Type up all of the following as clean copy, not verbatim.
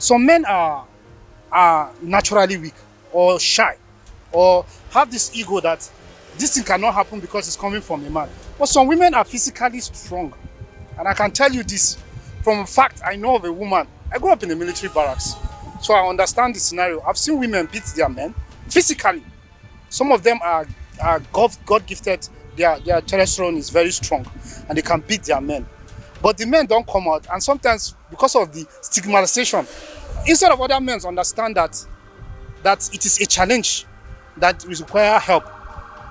Some men are naturally weak or shy or have this ego that this thing cannot happen because it's coming from a man. But some women are physically strong. And I can tell you this from a fact I know of a woman. I grew up in the military barracks. So I understand the scenario. I've seen women beat their men physically. Some of them are God gifted, their testosterone is very strong and they can beat their men. But the men don't come out, and sometimes because of the stigmatization, instead of other men understand that it is a challenge that require help,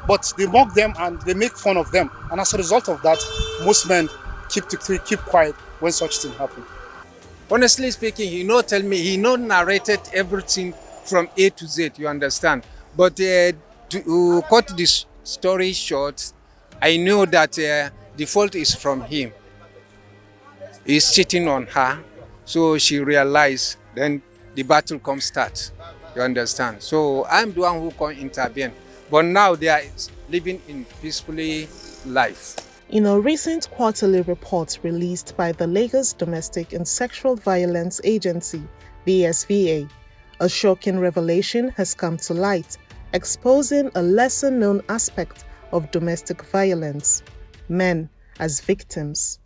but they mock them and they make fun of them, and as a result of that, most men keep quiet when such things happen. Honestly speaking, tell me, narrated everything from A to Z, you understand. But to cut this story short, I know that the fault is from him. He's cheating on her, so she realized, then the battle comes start, you understand. So I'm the one who can intervene. But now they are living in peacefully life. In a recent quarterly report released by the Lagos Domestic and Sexual Violence Agency, DSVA, a shocking revelation has come to light, exposing a lesser-known aspect of domestic violence: men as victims.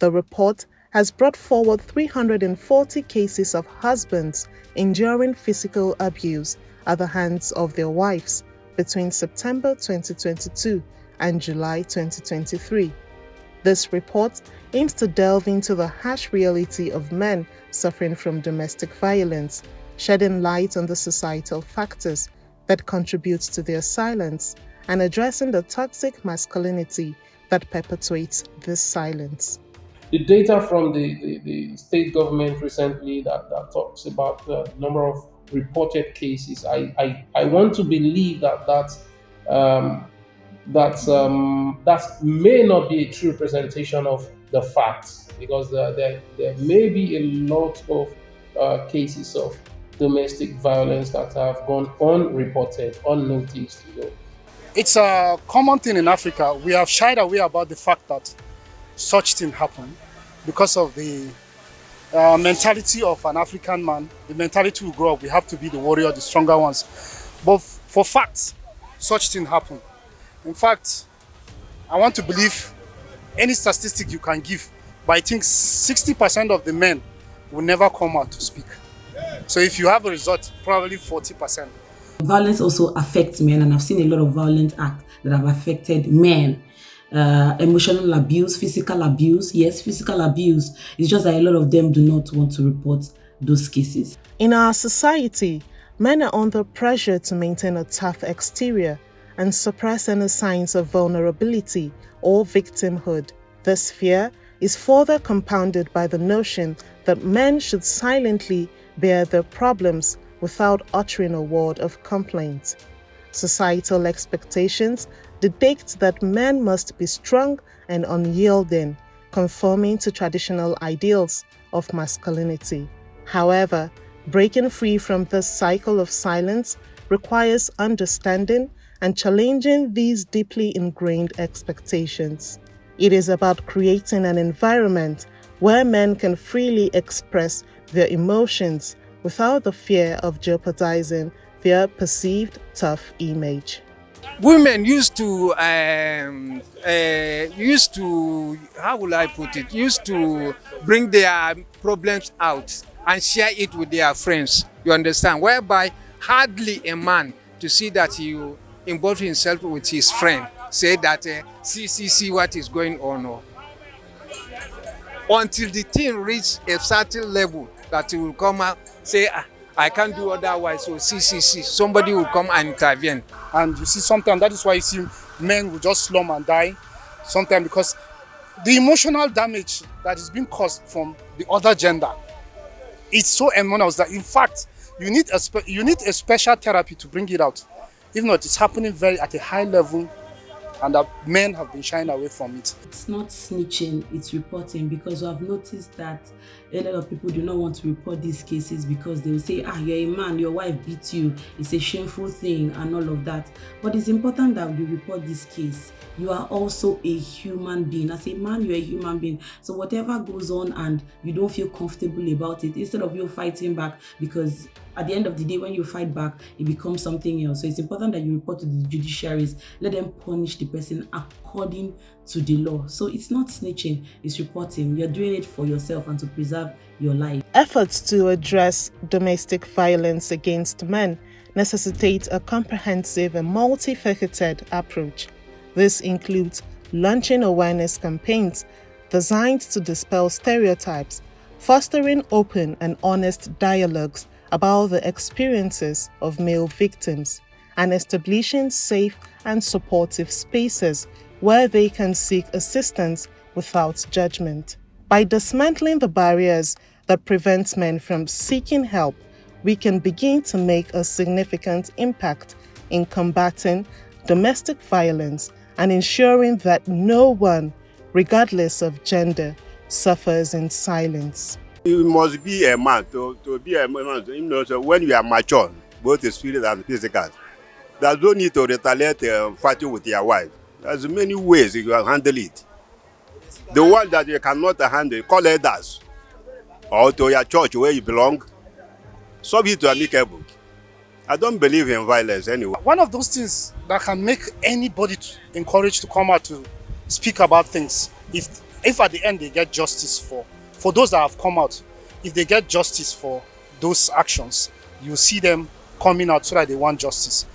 The report has brought forward 340 cases of husbands enduring physical abuse at the hands of their wives between September 2022 and July 2023. This report aims to delve into the harsh reality of men suffering from domestic violence, shedding light on the societal factors that contribute to their silence and addressing the toxic masculinity that perpetuates this silence. The data from the state government recently that talks about the number of reported cases, I want to believe that may not be a true representation of the facts, because there may be a lot of cases of domestic violence that have gone unreported, unnoticed. It's a common thing in Africa. We have shied away about the fact that such thing happen because of the mentality of an African man. The mentality we grow up, we have to be the warrior, the stronger ones. But for facts, such thing happen. In fact, I want to believe any statistic you can give, but I think 60% of the men will never come out to speak. So if you have a result, probably 40%. Violence also affects men, and I've seen a lot of violent acts that have affected men. Emotional abuse, physical abuse. Yes, physical abuse. It's just that a lot of them do not want to report those cases. In our society, men are under pressure to maintain a tough exterior and suppress any signs of vulnerability or victimhood. This fear is further compounded by the notion that men should silently bear their problems without uttering a word of complaint. Societal expectations dictate that men must be strong and unyielding, conforming to traditional ideals of masculinity. However, breaking free from this cycle of silence requires understanding and challenging these deeply ingrained expectations. It is about creating an environment where men can freely express their emotions without the fear of jeopardizing their perceived tough image. Women used to, how will I put it, used to bring their problems out and share it with their friends, you understand, whereby hardly a man to see that you involve himself with his friend, say that, see what is going on. Until the thing reach a certain level that he will come out, say, I can't do otherwise, so see, somebody will come and intervene. And you see, sometimes that is why you see men will just slum and die, sometimes because the emotional damage that is being caused from the other gender is so enormous that, in fact, you need a special therapy to bring it out. If not, it's happening at a high level and that men have been shying away from it. It's not snitching, it's reporting, because I've noticed that a lot of people do not want to report these cases because they will say, you're a man, your wife beat you, it's a shameful thing and all of that. But it's important that you report this case. You are also a human being. As a man, you're a human being. So whatever goes on and you don't feel comfortable about it, instead of you fighting back, because at the end of the day, when you fight back, it becomes something else. So it's important that you report to the judiciaries, let them punish the person according to the law. So it's not snitching, it's reporting. You're doing it for yourself and to preserve your life. Efforts to address domestic violence against men necessitate a comprehensive and multifaceted approach. This includes launching awareness campaigns designed to dispel stereotypes, fostering open and honest dialogues about the experiences of male victims, and establishing safe and supportive spaces where they can seek assistance without judgment. By dismantling the barriers that prevent men from seeking help, we can begin to make a significant impact in combating domestic violence and ensuring that no one, regardless of gender, suffers in silence. You must be a man to be a man. You know, so when you are mature, both spirit and physical, there's no need to retaliate fighting with your wife. There's many ways you can handle it. The one that you cannot handle, call elders or to your church where you belong. Solve it to amicable. I don't believe in violence anyway. One of those things that can make anybody encouraged to come out to speak about things, if at the end they get justice for those that have come out, if they get justice for those actions, you see them coming out so that they want justice.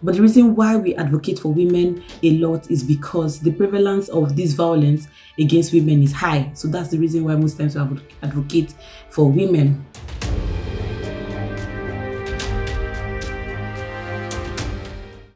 But the reason why we advocate for women a lot is because the prevalence of this violence against women is high. So that's the reason why most times we advocate for women.